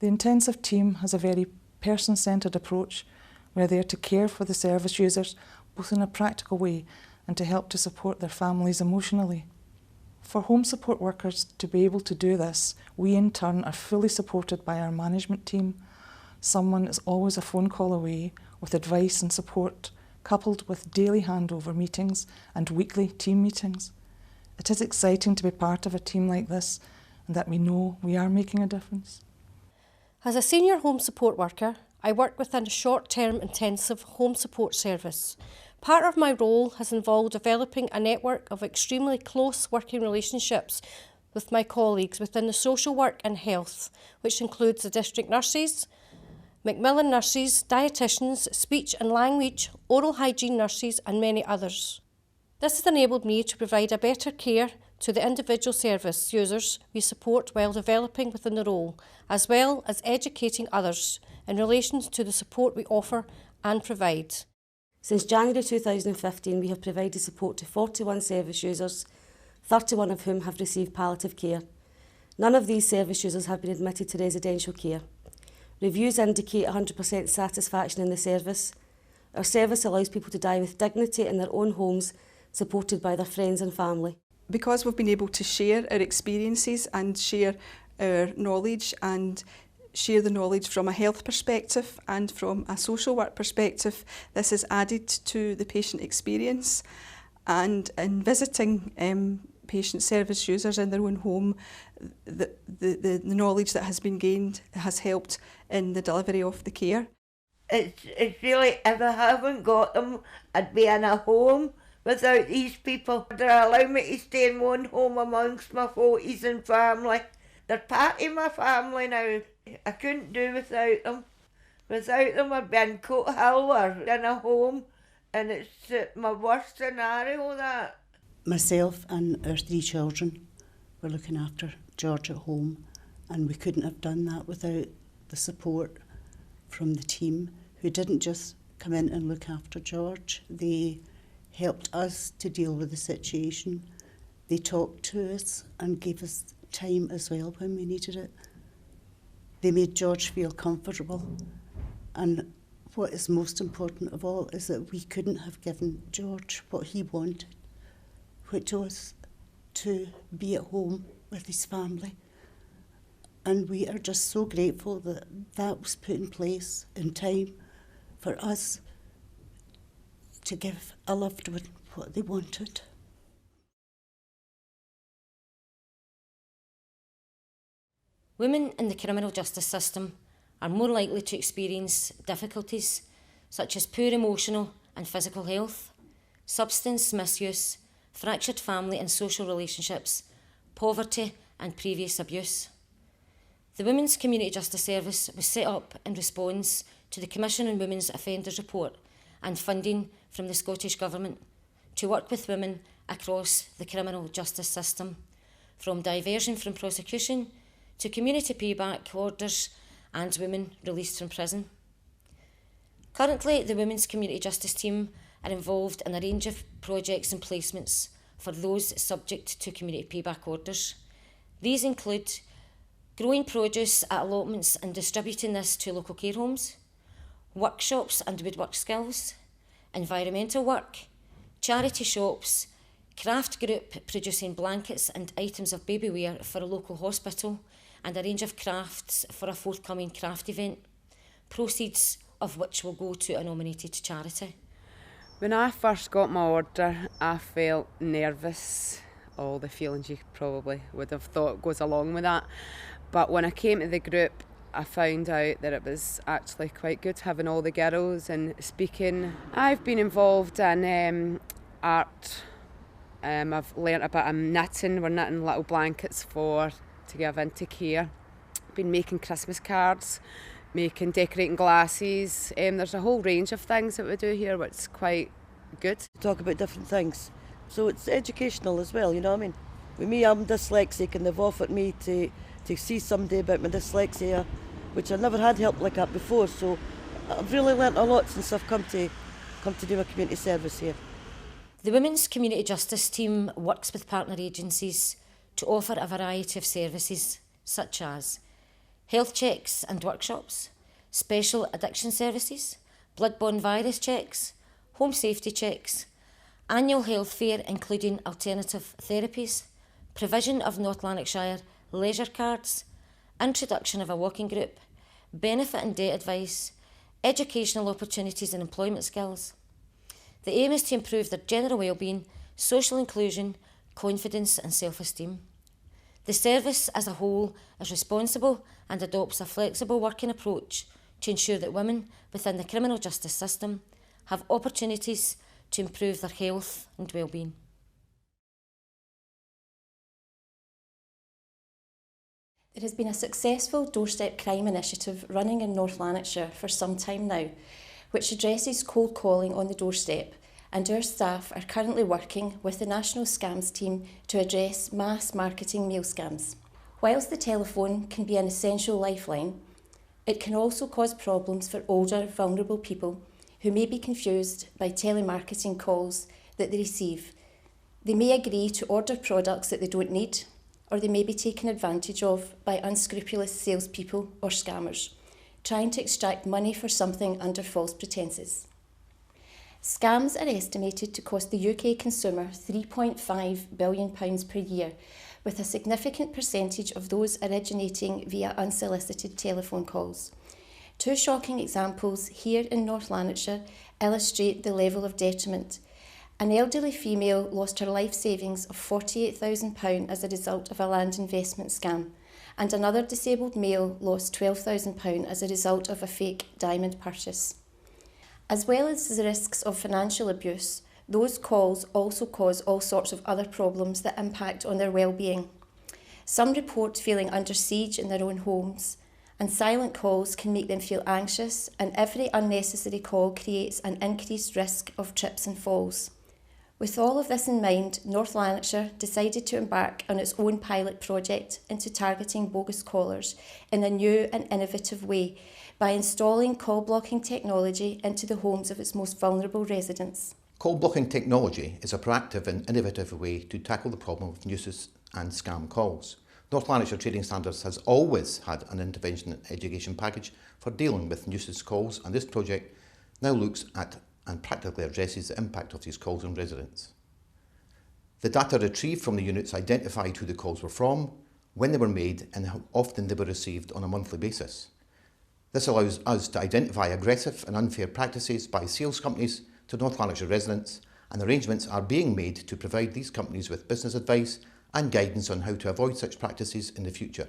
The intensive team has a very person-centred approach. We're there to care for the service users, both in a practical way and to help to support their families emotionally. For home support workers to be able to do this, we in turn are fully supported by our management team. Someone is always a phone call away with advice and support, coupled with daily handover meetings and weekly team meetings. It is exciting to be part of a team like this and that we know we are making a difference. As a senior home support worker, I work within a short-term intensive home support service. Part of my role has involved developing a network of extremely close working relationships with my colleagues within the social work and health, which includes the district nurses, Macmillan nurses, dietitians, speech and language, oral hygiene nurses and many others. This has enabled me to provide a better care to the individual service users we support while developing within the role, as well as educating others in relation to the support we offer and provide. Since January 2015, we have provided support to 41 service users, 31 of whom have received palliative care. None of these service users have been admitted to residential care. Reviews indicate 100% satisfaction in the service. Our service allows people to die with dignity in their own homes, supported by their friends and family. Because we've been able to share our experiences and share our knowledge and share the knowledge from a health perspective and from a social work perspective, this has added to the patient experience. And in visiting patient service users in their own home, the knowledge that has been gained has helped in the delivery of the care. It's really, if I haven't got them, I'd be in a home without these people. They allow me to stay in one home amongst my 40s and family. They're part of my family now. I couldn't do without them. Without them, I'd be in Coathill or in a home, and it's my worst scenario, that. Myself and our 3 children were looking after George at home, and we couldn't have done that without the support from the team, who didn't just come in and look after George. They helped us to deal with the situation. They talked to us and gave us time as well when we needed it. They made George feel comfortable, and what is most important of all is that we couldn't have given George what he wanted, which was to be at home with his family. And we are just so grateful that that was put in place in time for us to give a loved one what they wanted. Women in the criminal justice system are more likely to experience difficulties such as poor emotional and physical health, substance misuse, fractured family and social relationships, poverty and previous abuse. The Women's Community Justice Service was set up in response to the Commission on Women's Offenders Report and funding from the Scottish Government to work with women across the criminal justice system, from diversion from prosecution to community payback orders and women released from prison. Currently, the Women's Community Justice team are involved in a range of projects and placements for those subject to community payback orders. These include growing produce at allotments and distributing this to local care homes, workshops and woodwork skills, environmental work, charity shops, craft group producing blankets and items of baby wear for a local hospital, and a range of crafts for a forthcoming craft event, proceeds of which will go to a nominated charity. When I first got my order, I felt nervous, all the feelings you probably would have thought goes along with that. But when I came to the group, I found out that it was actually quite good having all the girls and speaking. I've been involved in art. I've learnt a bit of knitting. We're knitting little blankets to give into care. Been making Christmas cards, decorating glasses. There's a whole range of things that we do here, which is quite good. Talk about different things. So it's educational as well, you know what I mean? With me, I'm dyslexic, and they've offered me to see somebody about my dyslexia, which I never had help like that before. So I've really learnt a lot since I've come to do my community service here. The Women's Community Justice team works with partner agencies to offer a variety of services such as health checks and workshops, special addiction services, blood-borne virus checks, home safety checks, annual health fair including alternative therapies, provision of North Lanarkshire leisure cards, introduction of a walking group, benefit and debt advice, educational opportunities and employment skills. The aim is to improve their general wellbeing, social inclusion, confidence and self-esteem. The service as a whole is responsible and adopts a flexible working approach to ensure that women within the criminal justice system have opportunities to improve their health and wellbeing. There has been a successful doorstep crime initiative running in North Lanarkshire for some time now, which addresses cold calling on the doorstep, and our staff are currently working with the National Scams team to address mass marketing mail scams. Whilst the telephone can be an essential lifeline, it can also cause problems for older, vulnerable people who may be confused by telemarketing calls that they receive. They may agree to order products that they don't need, or they may be taken advantage of by unscrupulous salespeople or scammers, trying to extract money for something under false pretences. Scams are estimated to cost the UK consumer £3.5 billion per year, with a significant percentage of those originating via unsolicited telephone calls. Two shocking examples here in North Lanarkshire illustrate the level of detriment. An elderly female lost her life savings of £48,000 as a result of a land investment scam, and another disabled male lost £12,000 as a result of a fake diamond purchase. As well as the risks of financial abuse, those calls also cause all sorts of other problems that impact on their well-being. Some report feeling under siege in their own homes, and silent calls can make them feel anxious, and every unnecessary call creates an increased risk of trips and falls. With all of this in mind, North Lanarkshire decided to embark on its own pilot project into targeting bogus callers in a new and innovative way by installing call blocking technology into the homes of its most vulnerable residents. Call blocking technology is a proactive and innovative way to tackle the problem of nuisance and scam calls. North Lanarkshire Trading Standards has always had an intervention and education package for dealing with nuisance calls, and this project now looks at and practically addresses the impact of these calls on residents. The data retrieved from the units identified who the calls were from, when they were made and how often they were received on a monthly basis. This allows us to identify aggressive and unfair practices by sales companies to North Lanarkshire residents, and arrangements are being made to provide these companies with business advice and guidance on how to avoid such practices in the future.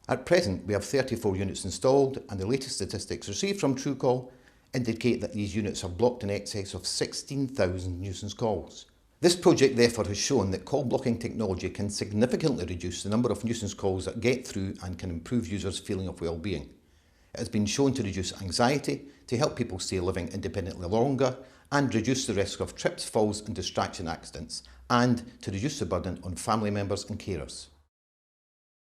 At present, we have 34 units installed, and the latest statistics received from Truecall indicate that these units have blocked in excess of 16,000 nuisance calls. This project therefore has shown that call blocking technology can significantly reduce the number of nuisance calls that get through and can improve users' feeling of well-being. It has been shown to reduce anxiety, to help people stay living independently longer, and reduce the risk of trips, falls and distraction accidents, and to reduce the burden on family members and carers.